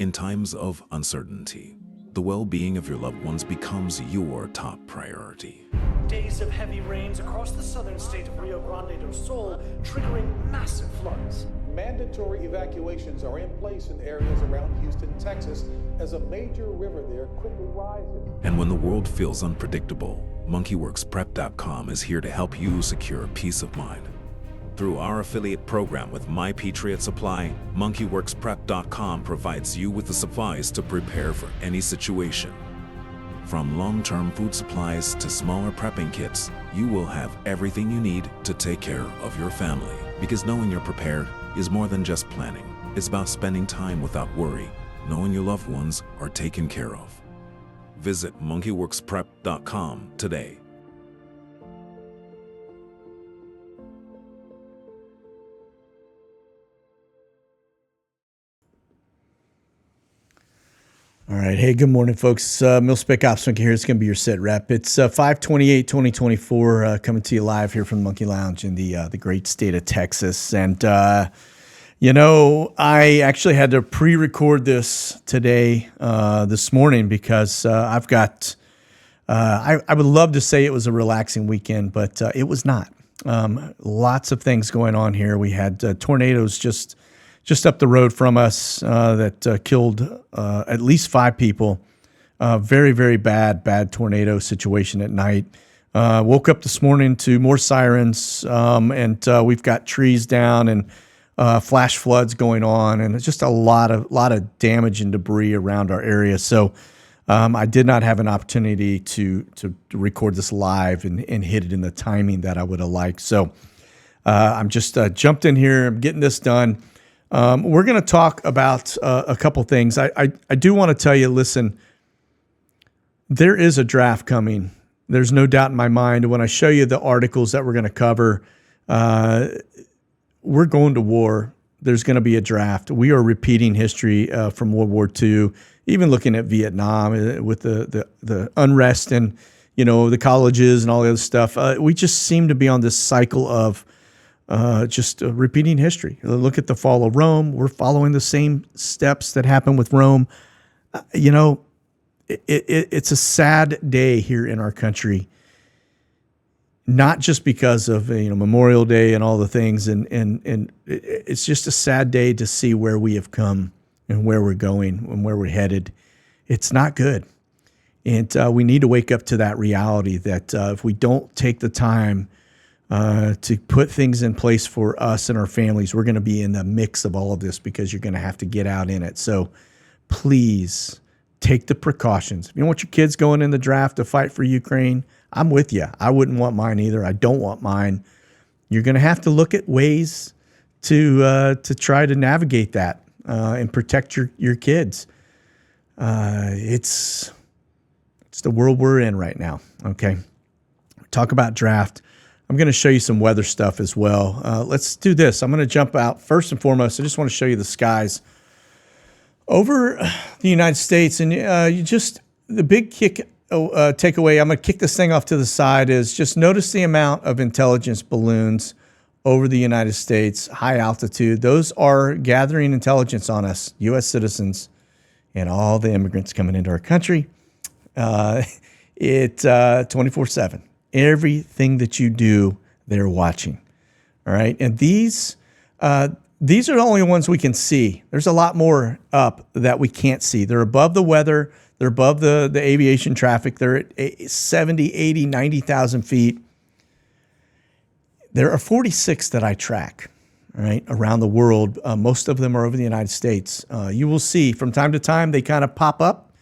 In times of uncertainty, the well-being of your loved ones becomes your top priority. Days of heavy rains across the southern state of Rio Grande do Sul, triggering massive floods. Mandatory evacuations are in place in areas around Houston, Texas, as a major river there quickly rises. And when the world feels unpredictable, MonkeyWorksPrep.com is here to help you secure peace of mind. Through our affiliate program with My Patriot Supply, MonkeyWorksPrep.com provides you with the supplies to prepare for any situation. From long-term food supplies to smaller prepping kits, you will have everything you need to take care of your family. Because knowing you're prepared is more than just planning. It's about spending time without worry, knowing your loved ones are taken care of. Visit MonkeyWorksPrep.com today. All right. Hey, good morning, folks. Mil-Spec Ops Monkey here. It's going to be your SITREP. It's 5/28/2024, coming to you live here from the Monkey Lounge in the great state of Texas. And, I actually had to pre-record this today, this morning, because I've got, I would love to say it was a relaxing weekend, but it was not. Lots of things going on here. We had tornadoes just up the road from us that killed at least 5 people. Very, very bad tornado situation at night. Woke up this morning to more sirens, and we've got trees down and flash floods going on, and it's just a lot of damage and debris around our area. So I did not have an opportunity to record this live and hit it in the timing that I would have liked. So I'm just jumped in here. I'm getting this done. We're going to talk about a couple things. I do want to tell you, listen, there is a draft coming. There's no doubt in my mind. When I show you the articles that we're going to cover, we're going to war. There's going to be a draft. We are repeating history from World War II, even looking at Vietnam with the unrest and, the colleges and all the other stuff. We just seem to be on this cycle of just repeating history. Look at the fall of Rome. We're following the same steps that happened with Rome. It's a sad day here in our country, not just because of Memorial Day and all the things, and it's just a sad day to see where we have come and where we're going and where we're headed. It's not good, and we need to wake up to that reality that if we don't take the time to put things in place for us and our families, we're going to be in the mix of all of this because you're going to have to get out in it. So please take the precautions. If you don't want your kids going in the draft to fight for Ukraine, I'm with you. I wouldn't want mine either. I don't want mine. You're going to have to look at ways to try to navigate that and protect your kids. It's the world we're in right now. Okay. Talk about draft. I'm going to show you some weather stuff as well. Let's do this. I'm going to jump out. First and foremost, I just want to show you the skies over the United States. And the big takeaway, I'm going to kick this thing off to the side, is just notice the amount of intelligence balloons over the United States, high altitude. Those are gathering intelligence on us, U.S. citizens, and all the immigrants coming into our country. 24/7. Everything that you do, they're watching. All right. And these are the only ones we can see. There's a lot more up that we can't see. They're above the weather. They're above the aviation traffic. They're at 70, 80, 90,000 feet. There are 46 that I track, all right, around the world. Most of them are over the United States. You will see from time to time, they kind of pop up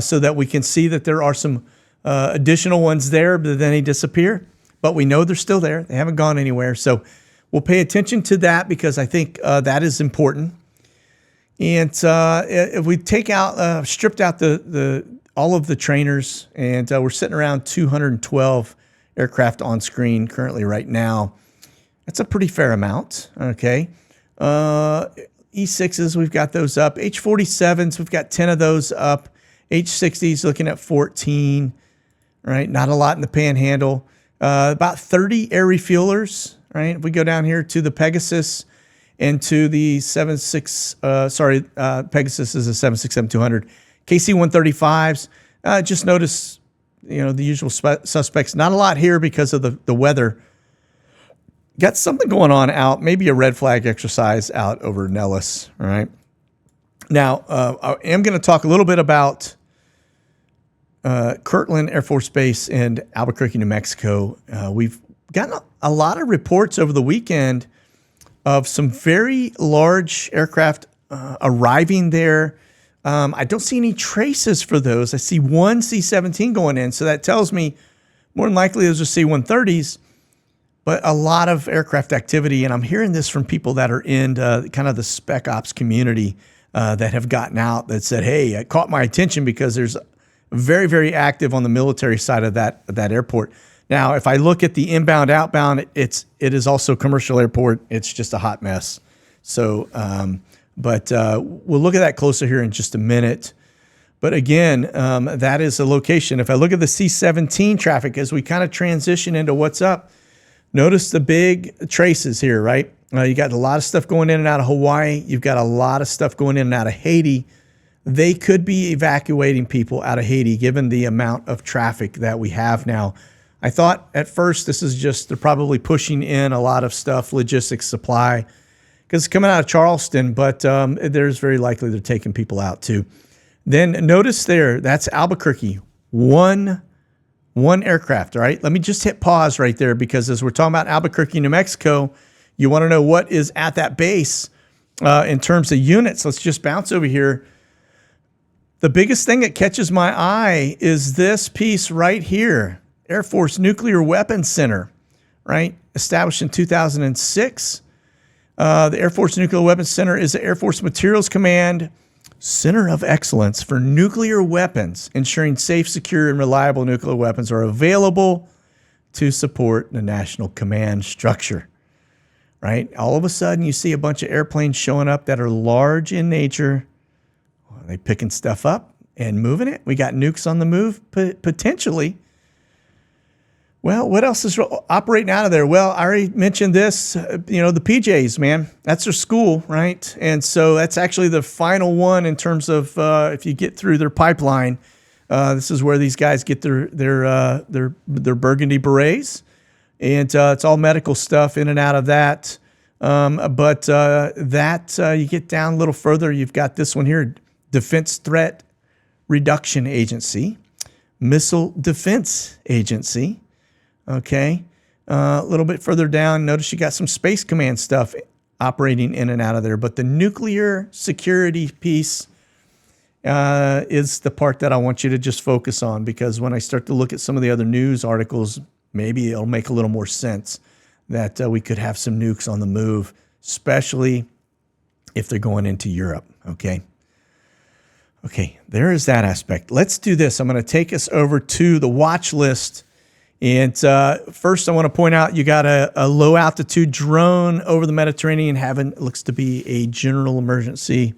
so that we can see that there are some additional ones there, but then they disappear. But we know they're still there. They haven't gone anywhere. So we'll pay attention to that because I think that is important. And if we take out, stripped out all of the trainers, and we're sitting around 212 aircraft on screen currently right now. That's a pretty fair amount. Okay. E6s, we've got those up. H-47s, we've got 10 of those up. H-60s looking at 14. Right, not a lot in the Panhandle. About 30 air refuelers. Right, if we go down here to the Pegasus into the Pegasus is a 767-200. KC-135s, just notice, the usual suspects. Not a lot here because of the weather. Got something going on out, maybe a red flag exercise out over Nellis, all right? Now, I am going to talk a little bit about Kirtland Air Force Base in Albuquerque, New Mexico. We've gotten a lot of reports over the weekend of some very large aircraft arriving there. I don't see any traces for those. I see one C-17 going in, so that tells me more than likely those are C-130s, but a lot of aircraft activity. And I'm hearing this from people that are in kind of the spec ops community that have gotten out that said, hey, it caught my attention because there's very, very active on the military side of that airport. Now, if I look at the inbound, outbound, it is also a commercial airport. It's just a hot mess. So, but we'll look at that closer here in just a minute. But again, that is a location. If I look at the C-17 traffic as we kind of transition into what's up, notice the big traces here, right? You got a lot of stuff going in and out of Hawaii. You've got a lot of stuff going in and out of Haiti. They could be evacuating people out of Haiti given the amount of traffic that we have now. I thought at first this is just, they're probably pushing in a lot of stuff, logistics, supply, because it's coming out of Charleston, but there's very likely they're taking people out too. Then notice there, that's Albuquerque, one aircraft, all right? Let me just hit pause right there because as we're talking about Albuquerque, New Mexico, you want to know what is at that base in terms of units. Let's just bounce over here. The biggest thing that catches my eye is this piece right here, Air Force Nuclear Weapons Center, right? Established in 2006. The Air Force Nuclear Weapons Center is the Air Force Materials Command Center of Excellence for Nuclear Weapons, ensuring safe, secure, and reliable nuclear weapons are available to support the national command structure, right? All of a sudden, you see a bunch of airplanes showing up that are large in nature. Are they picking stuff up and moving it? We got nukes on the move, potentially. Well, what else is operating out of there? Well, I already mentioned this, the PJs, man, that's their school, right? And so that's actually the final one in terms of if you get through their pipeline, this is where these guys get their burgundy berets, and it's all medical stuff in and out of that. But you get down a little further, you've got this one here, Defense Threat Reduction Agency, Missile Defense Agency. Okay, a little bit further down, notice you got some Space Command stuff operating in and out of there. But the nuclear security piece is the part that I want you to just focus on, because when I start to look at some of the other news articles, maybe it'll make a little more sense that we could have some nukes on the move, especially if they're going into Europe, okay? Okay, there is that aspect. Let's do this. I'm going to take us over to the watch list. And first, I want to point out you got a low altitude drone over the Mediterranean having looks to be a general emergency.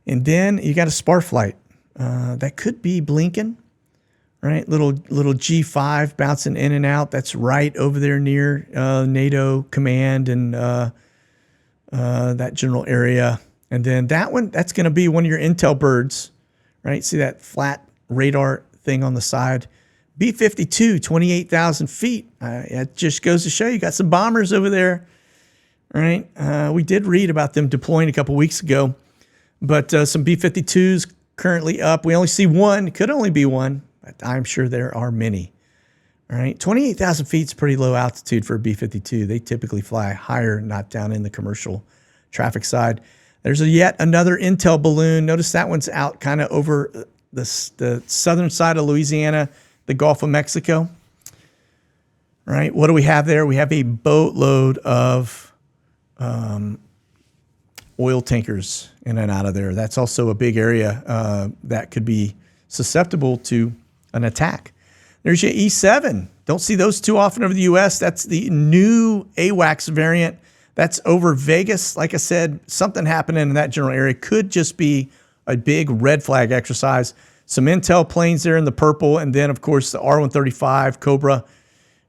And then you got a spar flight that could be blinking, right? Little G5 bouncing in and out. That's right over there near NATO command and that general area. And then that one, that's going to be one of your intel birds, right? See that flat radar thing on the side? B-52, 28,000 feet. It just goes to show you got some bombers over there, right? We did read about them deploying a couple weeks ago, but some B-52s currently up. We only see one. Could only be one, but I'm sure there are many. All right, 28,000 feet is pretty low altitude for a B-52. They typically fly higher, not down in the commercial traffic side. There's yet another intel balloon. Notice that one's out kind of over the southern side of Louisiana, the Gulf of Mexico. Right? What do we have there? We have a boatload of oil tankers in and out of there. That's also a big area that could be susceptible to an attack. There's your E-7. Don't see those too often over the U.S. That's the new AWACS variant. That's over Vegas. Like I said, something happening in that general area. Could just be a big red flag exercise. Some intel planes there in the purple, and then, of course, the R-135 Cobra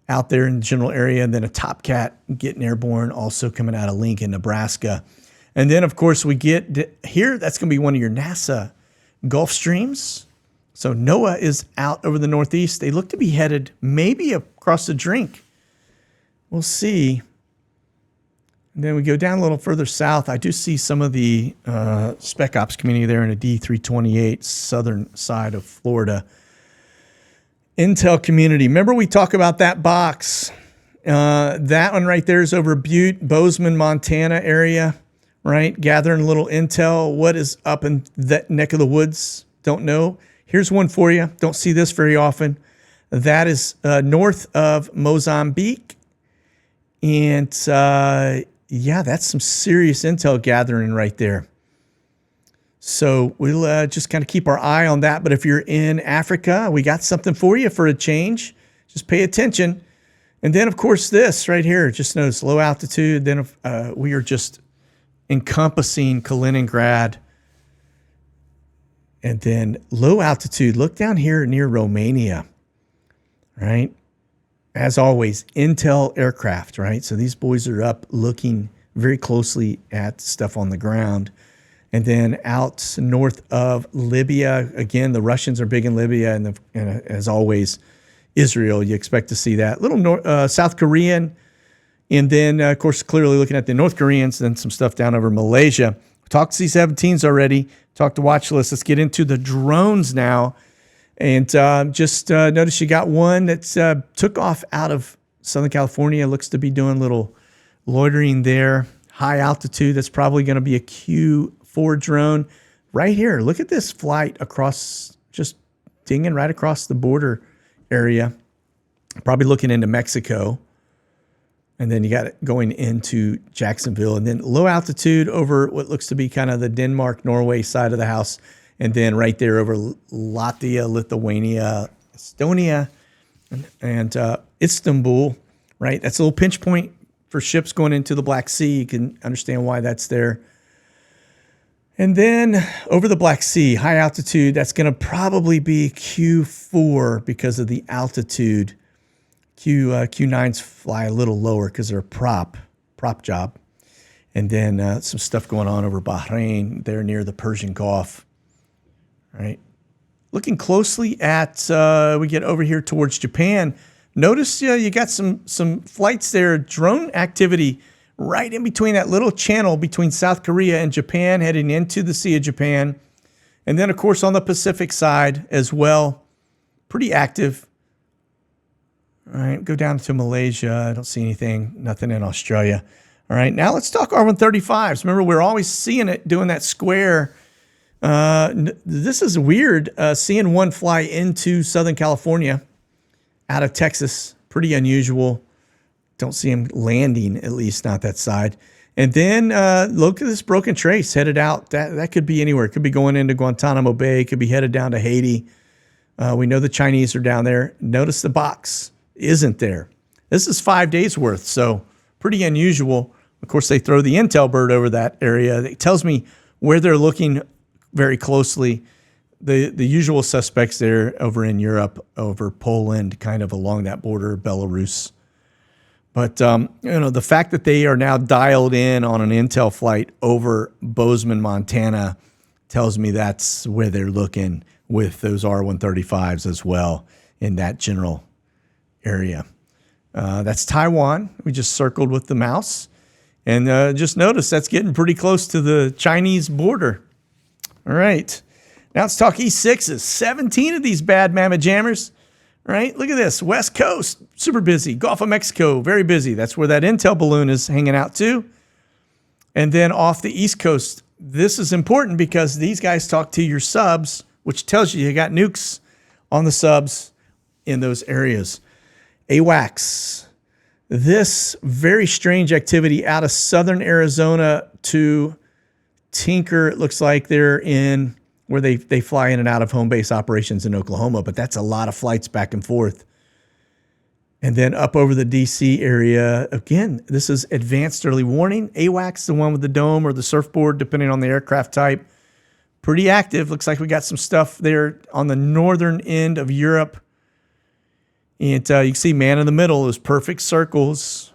out there in the general area. And then a Top Cat getting airborne, also coming out of Lincoln, Nebraska. And then, of course, we get here. That's going to be one of your NASA Gulf Streams. So NOAA is out over the Northeast. They look to be headed maybe across the drink. We'll see. And then we go down a little further south. I do see some of the Spec Ops community there in a D328 southern side of Florida. Intel community. Remember we talk about that box. That one right there is over Butte, Bozeman, Montana area, right? Gathering a little intel. What is up in that neck of the woods? Don't know. Here's one for you. Don't see this very often. That is north of Mozambique. And yeah, that's some serious intel gathering right there. So we'll just kind of keep our eye on that. But if you're in Africa, we got something for you for a change. Just pay attention. And then, of course, this right here, just notice low altitude. Then we are just encompassing Kaliningrad. And then low altitude, look down here near Romania, right? As always, Intel aircraft, right? So these boys are up looking very closely at stuff on the ground. And then out north of Libya, again, the Russians are big in Libya, and as always, Israel. You expect to see that. Little South Korean, and then, of course, clearly looking at the North Koreans, then some stuff down over Malaysia. We talked C-17s already, talked to watch list. Let's get into the drones now. And just notice you got one that took off out of Southern California. Looks to be doing a little loitering there. High altitude. That's probably going to be a Q4 drone. Right here. Look at this flight across, just dinging right across the border area. Probably looking into Mexico. And then you got it going into Jacksonville. And then low altitude over what looks to be kind of the Denmark-Norway side of the house. And then right there over Latvia, Lithuania, Estonia, and Istanbul, right? That's a little pinch point for ships going into the Black Sea. You can understand why that's there. And then over the Black Sea, high altitude, that's going to probably be Q4 because of the altitude. Q9s fly a little lower because they're a prop job. And then some stuff going on over Bahrain there near the Persian Gulf. Right. Looking closely at, we get over here towards Japan. Notice you got some flights there, drone activity right in between that little channel between South Korea and Japan, heading into the Sea of Japan. And then, of course, on the Pacific side as well, pretty active. All right, go down to Malaysia. I don't see anything, nothing in Australia. All right, now let's talk R-135s. Remember, we're always seeing it doing that square. This is weird, seeing one fly into Southern California out of Texas. Pretty unusual. Don't see him landing, at least not that side. And then look at this broken trace headed out. That could be anywhere. It could be going into Guantanamo Bay. It could be headed down to Haiti. We know the Chinese are down there. Notice the box isn't there. This is 5 days worth, so pretty unusual. Of course, they throw the intel bird over that area. It tells me where they're looking very closely. The usual suspects there over in Europe, over Poland, kind of along that border, Belarus. But the fact that they are now dialed in on an intel flight over Bozeman, Montana, tells me that's where they're looking with those R-135s as well in that general area. That's Taiwan. We just circled with the mouse. And just notice that's getting pretty close to the Chinese border. All right. Now let's talk E6s. 17 of these bad mamma jammers. All right. Look at this. West Coast, super busy. Gulf of Mexico, very busy. That's where that intel balloon is hanging out too. And then off the East Coast, this is important because these guys talk to your subs, which tells you got nukes on the subs in those areas. AWACS. This very strange activity out of southern Arizona to Tinker. It looks like they're in where they fly in and out of home base operations in Oklahoma, but that's a lot of flights back and forth. And then up over the DC area, again, this is advanced early warning. AWACS, the one with the dome or the surfboard, depending on the aircraft type. Pretty active. Looks like we got some stuff there on the northern end of Europe. And you can see man in the middle, those perfect circles.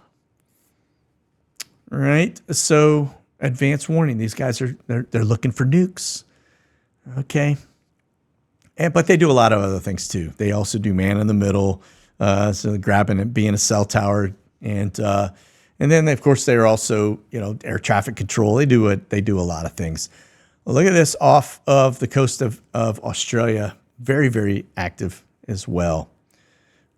All right. So advanced warning. These guys they're looking for nukes. Okay. But they do a lot of other things too. They also do man in the middle. So grabbing and being a cell tower. And then of course they're also, air traffic control. They do a lot of things. Well, look at this off of the coast of Australia. Very, very active as well.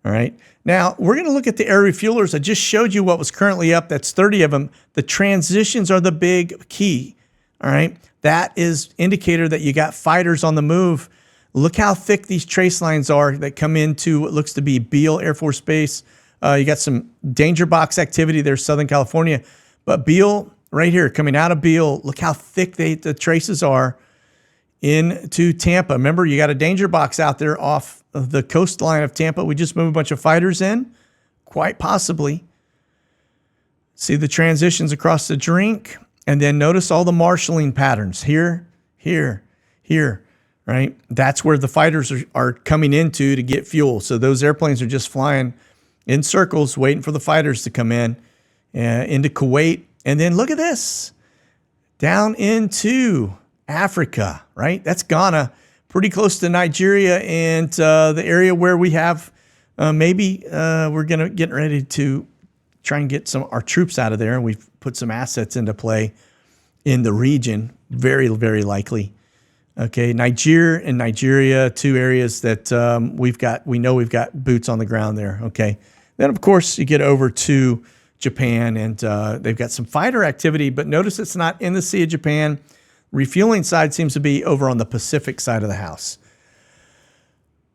All right. Now, we're going to look at the air refuelers. I just showed you what was currently up. That's 30 of them. The transitions are the big key. All right. That is indicator that you got fighters on the move. Look how thick these trace lines are that come into what looks to be Beale Air Force Base. You got some danger box activity there, Southern California. But Beale, right here, coming out of Beale, look how thick the traces are into Tampa. Remember, you got a danger box out there off of the coastline of Tampa. We just moved a bunch of fighters in, quite possibly. See the transitions across the drink, and then notice all the marshalling patterns here, here, here, right? That's where the fighters are coming into to get fuel. So those airplanes are just flying in circles, waiting for the fighters to come in into Kuwait. And then look at this, down into Africa, right? That's Ghana, pretty close to Nigeria, and the area where we have we're getting ready to try and get our troops out of there, and we've put some assets into play in the region, very, very likely. Okay, Niger and Nigeria, two areas that we know we've got boots on the ground there. Okay, then of course you get over to Japan, and they've got some fighter activity, but notice it's not in the Sea of Japan. Refueling side seems to be over on the Pacific side of the house.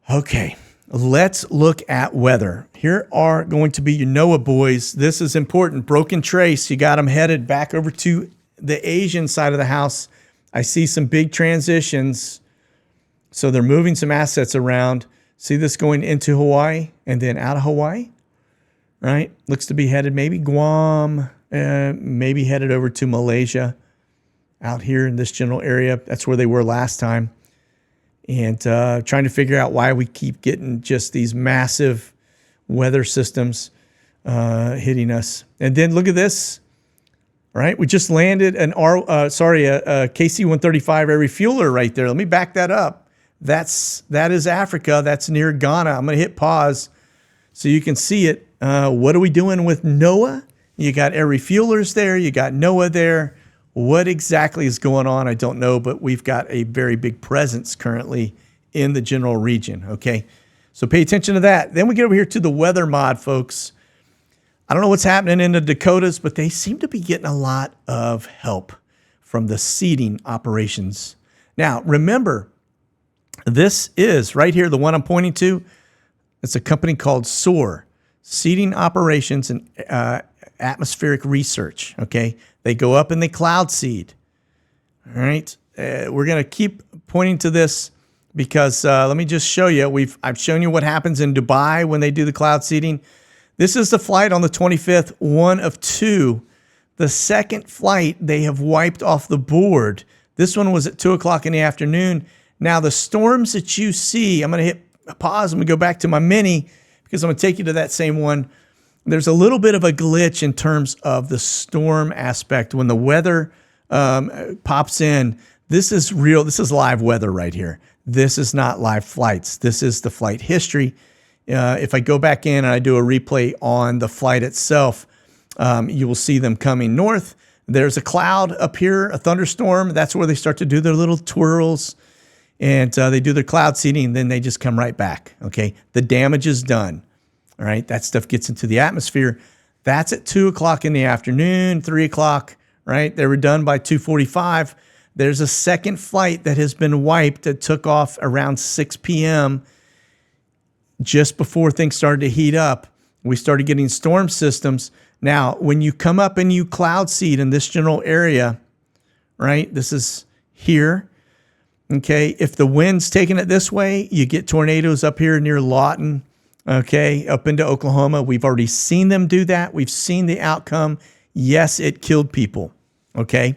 Okay, let's look at weather. Here are going to be your NOAA boys. This is important. Broken trace. You got them headed back over to the Asian side of the house. I see some big transitions. So they're moving some assets around. See this going into Hawaii and then out of Hawaii, right? Looks to be headed maybe Guam, maybe headed over to Malaysia. Out here in this general area. That's where they were last time. And trying to figure out why we keep getting just these massive weather systems hitting us. And then look at this, right? We just landed a KC-135 air refueler right there. Let me back that up. That is Africa. That's near Ghana. I'm going to hit pause so you can see it. What are we doing with NOAA? You got air refuelers there. You got NOAA there. What exactly is going on, I don't know, but we've got a very big presence currently in the general region, okay? So pay attention to that. Then we get over here to the weather mod, folks. I don't know what's happening in the Dakotas, but they seem to be getting a lot of help from the seeding operations. Now, remember, this is right here, the one I'm pointing to. It's a company called SOAR, Seeding Operations and Atmospheric Research, okay? They go up and they cloud seed. All right. We're going to keep pointing to this because let me just show you. I've shown you what happens in Dubai when they do the cloud seeding. This is the flight on the 25th, one of two. The second flight, they have wiped off the board. This one was at 2 o'clock in the afternoon. Now, the storms that you see, I'm going to hit pause. I'm going to go back to my mini because I'm going to take you to that same one. There's a little bit of a glitch in terms of the storm aspect. When the weather pops in, this is real. This is live weather right here. This is not live flights. This is the flight history. If I go back in and I do a replay on the flight itself, you will see them coming north. There's a cloud up here, a thunderstorm. That's where they start to do their little twirls. And they do their cloud seeding, and then they just come right back. Okay, the damage is done. All right, that stuff gets into the atmosphere. That's at 2 o'clock in the afternoon, 3 o'clock, right? They were done by 2:45. There's a second flight that has been wiped that took off around 6 p.m. just before things started to heat up. We started getting storm systems. Now, when you come up and you cloud seed in this general area, right? This is here. Okay, if the wind's taking it this way, you get tornadoes up here near Lawton. Okay, up into Oklahoma. We've already seen them do that. We've seen the outcome. Yes, it killed people. Okay,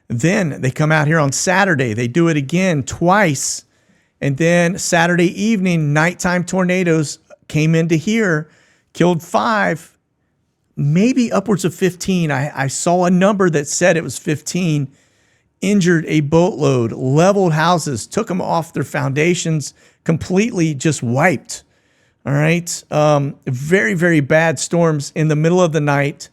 then they come out here on Saturday. They do it again twice. And then Saturday evening, nighttime tornadoes came into here, killed 5, maybe upwards of 15. I saw a number that said it was 15, injured a boatload, leveled houses, took them off their foundations, completely just wiped. All right. Very, very bad storms in the middle of the night.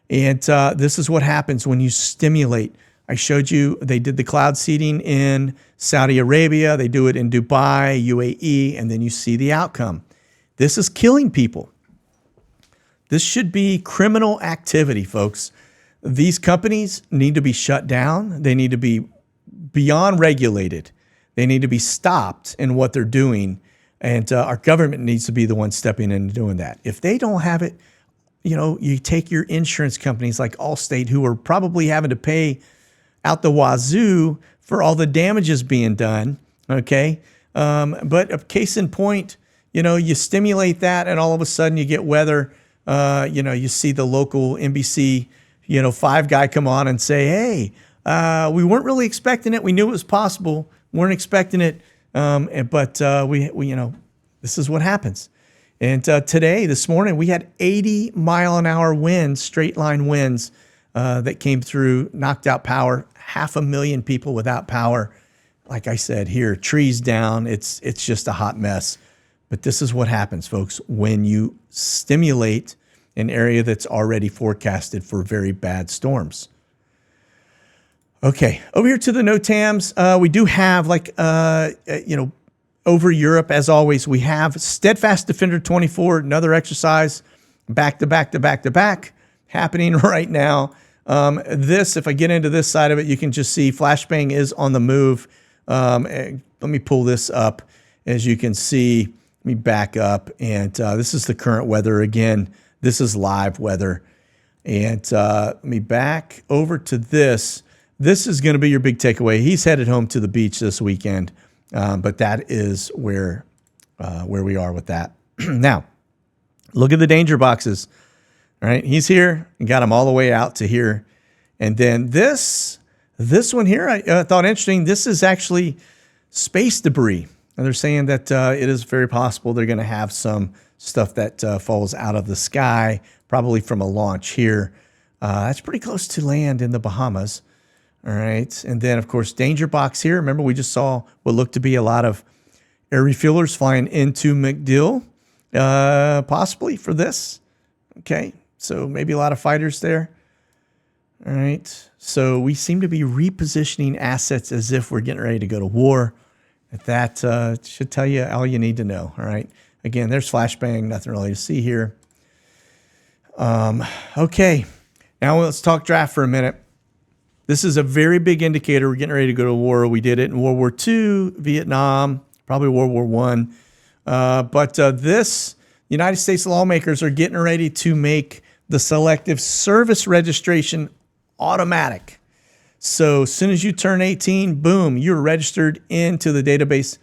And this is what happens when you stimulate. I showed you they did the cloud seeding in Saudi Arabia. They do it in Dubai, UAE, and then you see the outcome. This is killing people. This should be criminal activity, folks. These companies need to be shut down. They need to be beyond regulated. They need to be stopped in what they're doing. And our government needs to be the one stepping in and doing that. If they don't have it, you take your insurance companies like Allstate, who are probably having to pay out the wazoo for all the damages being done. Okay. But a case in point, you stimulate that and all of a sudden you get weather. You see the local NBC, 5 guy come on and say, hey, we weren't really expecting it. We knew it was possible. Weren't expecting it. But this is what happens. And this morning, we had 80-mile-an-hour winds, straight line winds that came through, knocked out power, 500,000 people without power. Like I said here, trees down. It's just a hot mess. But this is what happens, folks, when you stimulate an area that's already forecasted for very bad storms. Okay, over here to the NOTAMs, we do have over Europe, as always, we have Steadfast Defender 24, another exercise, back to back to back to back, happening right now. If I get into this side of it, you can just see flashbang is on the move. Let me pull this up. As you can see, let me back up. And this is the current weather. Again, this is live weather. And let me back over to this. This is going to be your big takeaway. He's headed home to the beach this weekend. But that is where we are with that. Now, look at the danger boxes. All right, he's here and got him all the way out to here. And then this one here, I thought interesting. This is actually space debris. And they're saying that it is very possible they're going to have some stuff that falls out of the sky, probably from a launch here. That's pretty close to land in the Bahamas. All right. And then, of course, danger box here. Remember, we just saw what looked to be a lot of air refuelers flying into MacDill, possibly for this. Okay. So maybe a lot of fighters there. All right. So we seem to be repositioning assets as if we're getting ready to go to war. That should tell you all you need to know. All right. Again, there's flashbang. Nothing really to see here. Okay. Now let's talk draft for a minute. This is a very big indicator. We're getting ready to go to war. We did it in World War II, Vietnam, probably World War I. But this, United States lawmakers are getting ready to make the selective service registration automatic. So as soon as you turn 18, boom, you're registered into the database.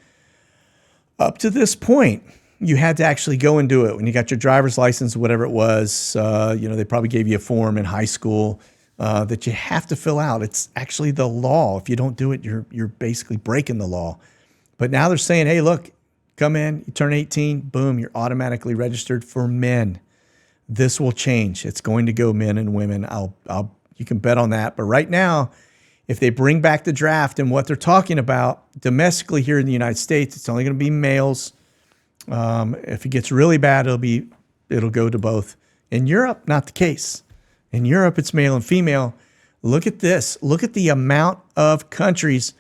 Up to this point, you had to actually go and do it. When you got your driver's license, whatever it was, they probably gave you a form in high school that you have to fill out. It's actually the law. If you don't do it, you're basically breaking the law. But now they're saying, hey, look, come in, you turn 18, boom, you're automatically registered for men. This will change. It's going to go men and women. You can bet on that. But right now, if they bring back the draft and what they're talking about domestically here in the United States, it's only going to be males. If it gets really bad, it'll go to both. In Europe, not the case. In Europe, it's male and female. Look at this. Look at the amount of countries.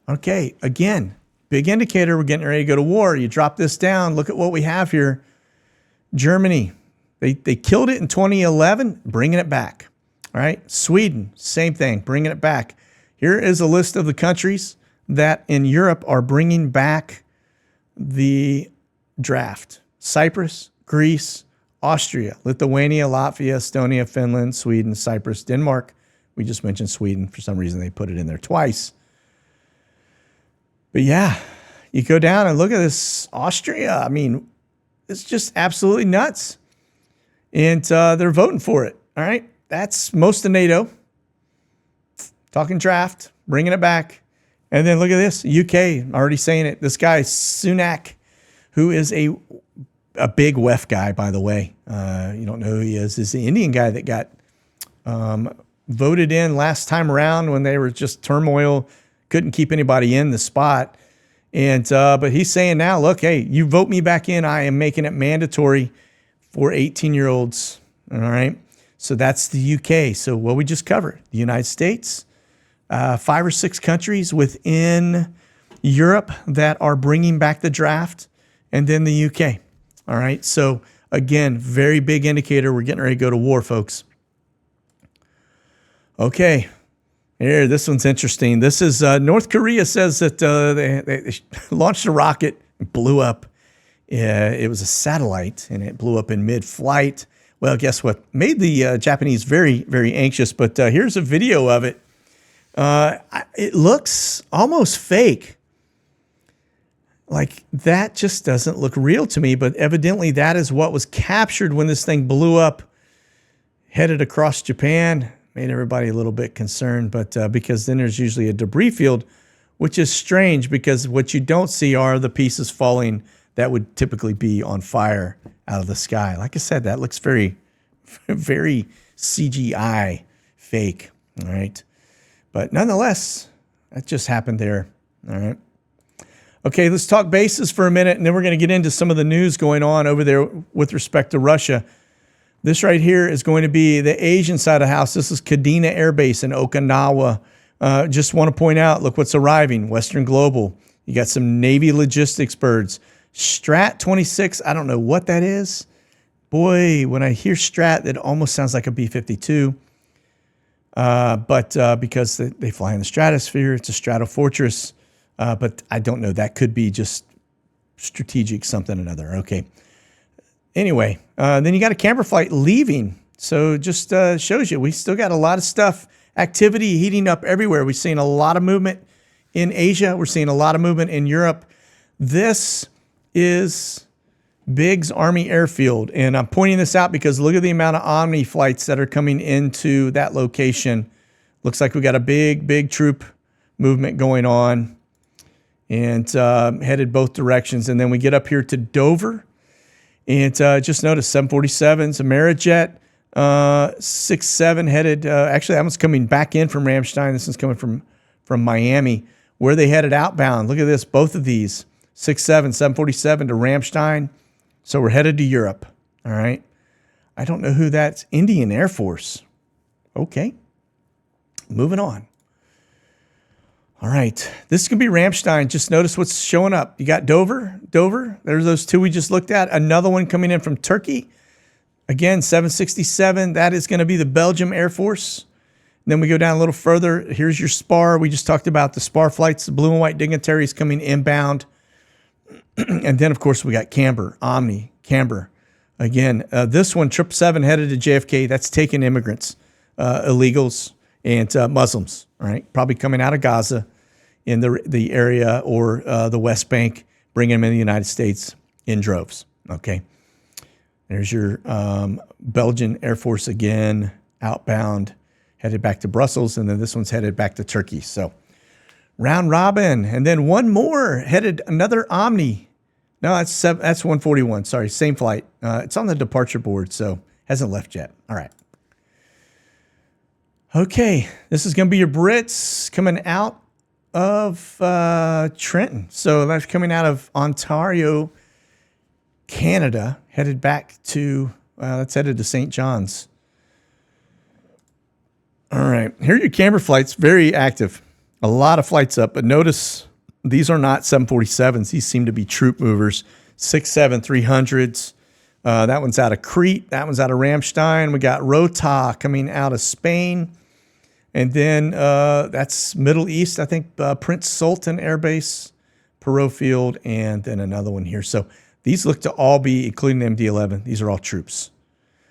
Okay, again, big indicator. We're getting ready to go to war. You drop this down. Look at what we have here. Germany, they killed it in 2011, bringing it back. All right, Sweden, same thing, bringing it back. Here is a list of the countries that in Europe are bringing back the draft. Cyprus, Greece, Austria, Lithuania, Latvia, Estonia, Finland, Sweden, Cyprus, Denmark. We just mentioned Sweden. For some reason, they put it in there twice. But yeah, you go down and look at this Austria. I mean, it's just absolutely nuts. And they're voting for it. All right. That's most of NATO. Talking draft, bringing it back. And then look at this. UK, already saying it. This guy, Sunak, who is a a big WEF guy, by the way. You don't know who he is. Is the Indian guy that got voted in last time around when they were just turmoil, couldn't keep anybody in the spot. And but he's saying now, look, hey, you vote me back in, I am making it mandatory for 18-year-olds. All right. So that's the UK. So what we just covered, the United States, 5 or 6 countries within Europe that are bringing back the draft, and then the UK. All right. So again, very big indicator. We're getting ready to go to war, folks. Okay. Here, this one's interesting. This is North Korea says that they launched a rocket, blew up. It was a satellite, and it blew up in mid-flight. Well, guess what? Made the Japanese very, very anxious. But here's a video of it. It looks almost fake. Like, that just doesn't look real to me. But evidently, that is what was captured when this thing blew up, headed across Japan. Made everybody a little bit concerned, but because then there's usually a debris field, which is strange because what you don't see are the pieces falling that would typically be on fire out of the sky. Like I said, that looks very, very CGI fake. All right. But nonetheless, that just happened there. All right. Okay, let's talk bases for a minute, and then we're going to get into some of the news going on over there with respect to Russia. This right here is going to be the Asian side of the house. This is Kadena Air Base in Okinawa. Just want to point out, look what's arriving. Western Global. You got some Navy logistics birds. Strat 26, I don't know what that is. Boy, when I hear Strat, it almost sounds like a B-52. But because they fly in the stratosphere, it's a stratofortress. But I don't know. That could be just strategic something or another. Okay. Anyway, then you got a camera flight leaving. So just shows you we still got a lot of stuff, activity heating up everywhere. We're seeing a lot of movement in Asia. We're seeing a lot of movement in Europe. This is Biggs Army Airfield. And I'm pointing this out because look at the amount of Omni flights that are coming into that location. Looks like we got a big troop movement going on and headed both directions. And then we get up here to Dover. And just notice 747s, Amerijet, 67 headed. Actually, that one's coming back in from Ramstein. This one's coming from Miami. Where they headed outbound. Look at this, both of these. 67, 747 to Ramstein. So we're headed to Europe. All right. I don't know who that's. Indian Air Force. Okay. Moving on. All right, this is going to be Ramstein. Just notice what's showing up. You got Dover. There's those 2 we just looked at. Another one coming in from Turkey. Again, 767. That is going to be the Belgium Air Force. And then we go down a little further. Here's your SPAR. We just talked about the SPAR flights, the blue and white dignitaries coming inbound. And then, of course, we got Camber, Omni, Camber. Again, this one, 777 headed to JFK. That's taking immigrants, illegals, and Muslims. All right, probably coming out of Gaza in the area or the West Bank, bringing them in the United States in droves. Okay, there's your Belgian Air Force again, outbound, headed back to Brussels, and then this one's headed back to Turkey. So round robin, and then one more headed another Omni. No, that's 141. Sorry, same flight. It's on the departure board, so hasn't left yet. All right. Okay, this is going to be your Brits coming out of Trenton. So that's coming out of Ontario, Canada, headed back to, that's headed to St. John's. All right, here are your camera flights, very active. A lot of flights up, but notice these are not 747s. These seem to be troop movers, 67300s. That one's out of Crete. That one's out of Ramstein. We got Rota coming out of Spain. And then that's Middle East, I think, Prince Sultan Air Base, Perot Field, and then another one here. So these look to all be, including the MD-11, these are all troops.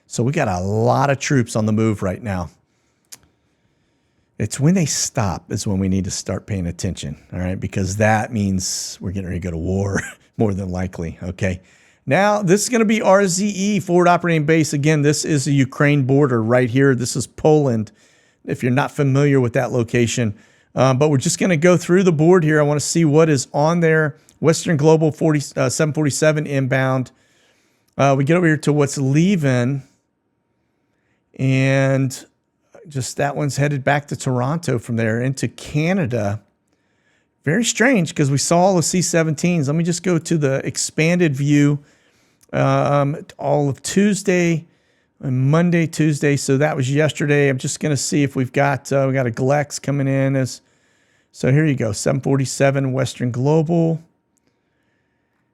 So we got a lot of troops on the move right now. It's when they stop is when we need to start paying attention, all right? Because that means we're getting ready to go to war, more than likely, okay? Now, this is going to be RZE, Forward Operating Base. Again, this is the Ukraine border right here. This is Poland, if you're not familiar with that location. But we're just going to go through the board here. I want to see what is on there. Western Global 747 inbound. We get over here to what's leaving, and just that one's headed back to Toronto from there into Canada. Very strange because we saw all the C-17s. Let me just go to the expanded view. All of Tuesday and Monday, Tuesday. So that was yesterday. I'm just going to see if we got a Glex coming in. So here you go, 747 Western Global.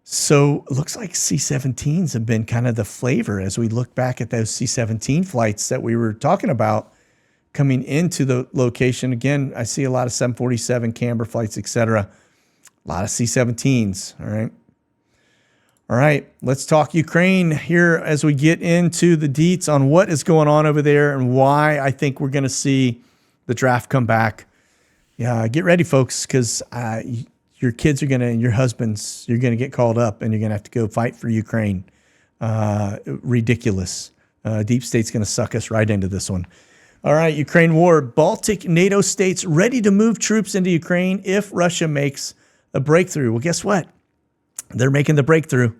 So it looks like C-17s have been kind of the flavor as we look back at those C-17 flights that we were talking about coming into the location. Again, I see a lot of 747 camber flights, etc. A lot of C-17s, all right? All right, let's talk Ukraine here as we get into the deets on what is going on over there and why I think we're going to see the draft come back. Yeah, get ready, folks, because your kids are going to, and your husbands, you're going to get called up and you're going to have to go fight for Ukraine. Ridiculous. Deep State's going to suck us right into this one. All right, Ukraine war. Baltic NATO states ready to move troops into Ukraine if Russia makes a breakthrough. Well, guess what? They're making the breakthrough.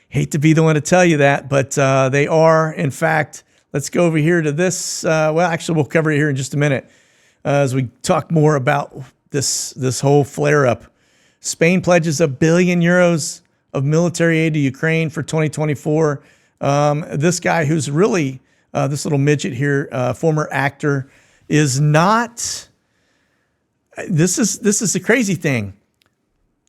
Hate to be the one to tell you that, but they are. In fact, let's go over here to this. Well, actually, we'll cover it here in just a minute as we talk more about this whole flare-up. Spain pledges €1 billion of military aid to Ukraine for 2024. This guy who's really, this little midget here, former actor, is not, this is the crazy thing.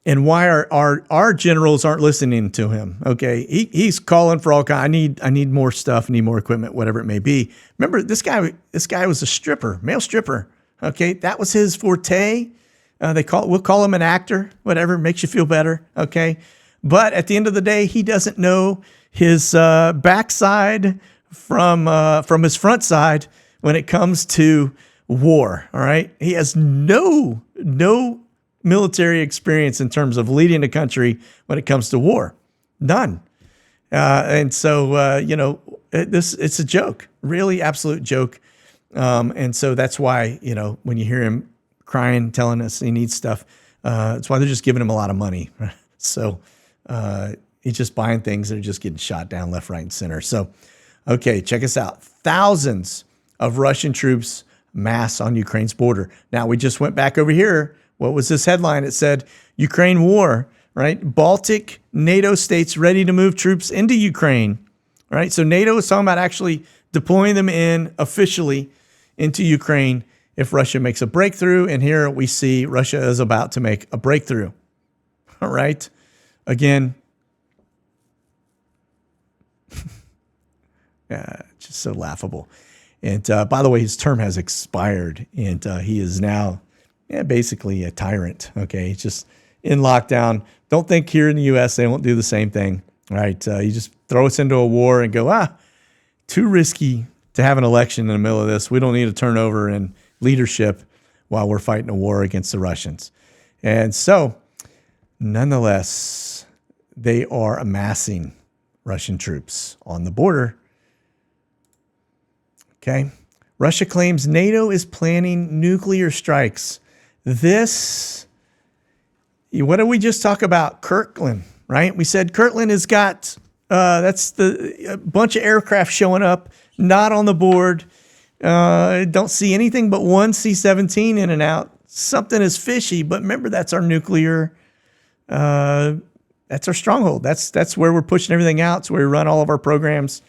And why our generals aren't listening to him? Okay, he's calling for all kinds. I need more stuff. I need more equipment, whatever it may be. Remember, this guy was a stripper, male stripper. Okay, that was his forte. We'll call him an actor, whatever makes you feel better. Okay, but at the end of the day, he doesn't know his backside from his front side when it comes to war. All right, he has no military experience in terms of leading a country when it comes to war. None. And so, it's a joke, really absolute joke. And so that's why, when you hear him crying, telling us he needs stuff, that's why they're just giving him a lot of money. So he's just buying things that are just getting shot down left, right, and center. So, okay, check us out. Thousands of Russian troops mass on Ukraine's border. Now, we just went back over here. What was this headline? It said, Ukraine war, right? Baltic NATO states ready to move troops into Ukraine, right? So NATO is talking about actually deploying them in officially into Ukraine if Russia makes a breakthrough. And here we see Russia is about to make a breakthrough, all right? Again, just so laughable. And by the way, his term has expired, and he is now basically a tyrant. Okay, he's just in lockdown. Don't think here in the U.S. they won't do the same thing, right? You just throw us into a war and go, too risky to have an election in the middle of this. We don't need a turnover in leadership while we're fighting a war against the Russians. And so, nonetheless, they are amassing Russian troops on the border. Okay, Russia claims NATO is planning nuclear strikes. What did we just talk about? Kirtland, right? We said Kirtland has got, that's a bunch of aircraft showing up, not on the board. Don't see anything but one C-17 in and out. Something is fishy, but remember, that's our nuclear, that's our stronghold. That's where we're pushing everything out. It's where we run all of our programs.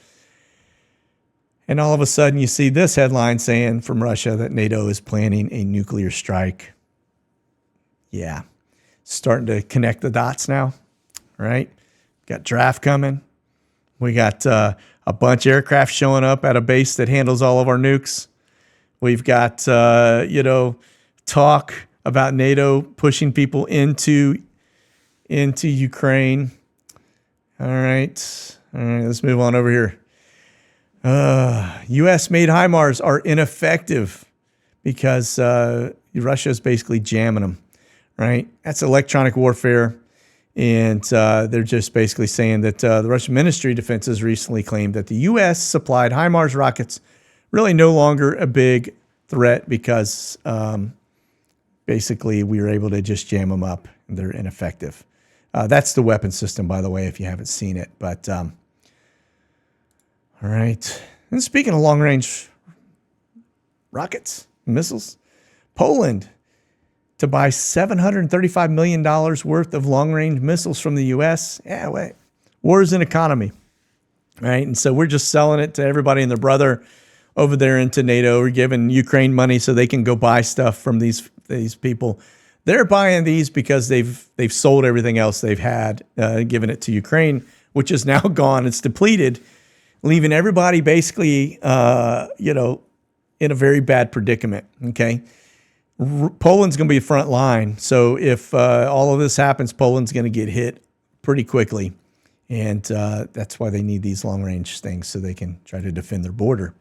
And all of a sudden you see this headline saying from Russia that NATO is planning a nuclear strike. Yeah, starting to connect the dots now, right? Got draft coming. We got a bunch of aircraft showing up at a base that handles all of our nukes. We've got, talk about NATO pushing people into Ukraine. All right, let's move on over here. U.S.-made HIMARS are ineffective because Russia is basically jamming them, right? That's electronic warfare, and they're just basically saying that the Russian Ministry of Defense has recently claimed that the U.S. supplied HIMARS rockets really no longer a big threat because basically we were able to just jam them up, and they're ineffective. That's the weapon system, by the way, if you haven't seen it, but All right. And speaking of long-range rockets, missiles, Poland to buy $735 million worth of long-range missiles from the U.S. Yeah, wait. War's an economy, right? And so we're just selling it to everybody and their brother over there into NATO. We're giving Ukraine money so they can go buy stuff from these people. They're buying these because they've sold everything else they've had, given it to Ukraine, which is now gone. It's depleted, leaving everybody basically, in a very bad predicament. Okay. Poland's going to be a front line. So if all of this happens, Poland's going to get hit pretty quickly. And that's why they need these long-range things so they can try to defend their border.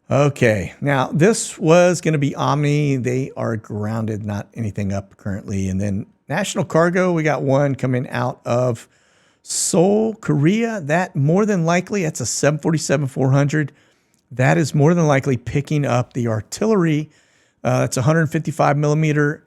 Okay. Now, this was going to be Omni. They are grounded, not anything up currently. And then National Cargo, we got one coming out of Seoul, Korea. That more than likely, that's a 747-400. That is more than likely picking up the artillery. It's 155 millimeter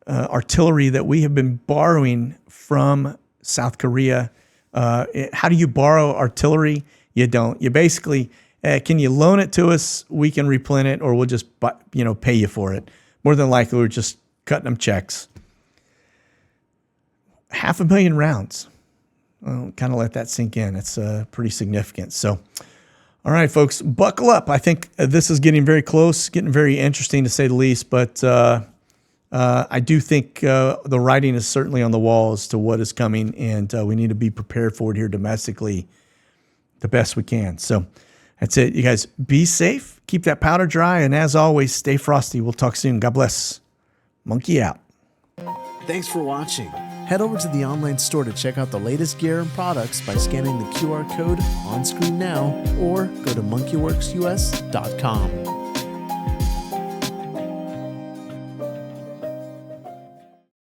artillery that we have been borrowing from South Korea. How do you borrow artillery? You don't. You basically, can you loan it to us? We can replenish it, or we'll just pay you for it. More than likely, we're just cutting them checks. 500,000 rounds. Kind of let that sink in. It's pretty significant. So, all right, folks, buckle up. I think this is getting very close, getting very interesting to say the least. But I do think the writing is certainly on the wall as to what is coming, and we need to be prepared for it here domestically the best we can. So that's it. You guys be safe, keep that powder dry, and as always, stay frosty. We'll talk soon. God bless. Monkey out. Thanks for watching. Head over to the online store to check out the latest gear and products by scanning the QR code on screen now, or go to monkeyworksus.com.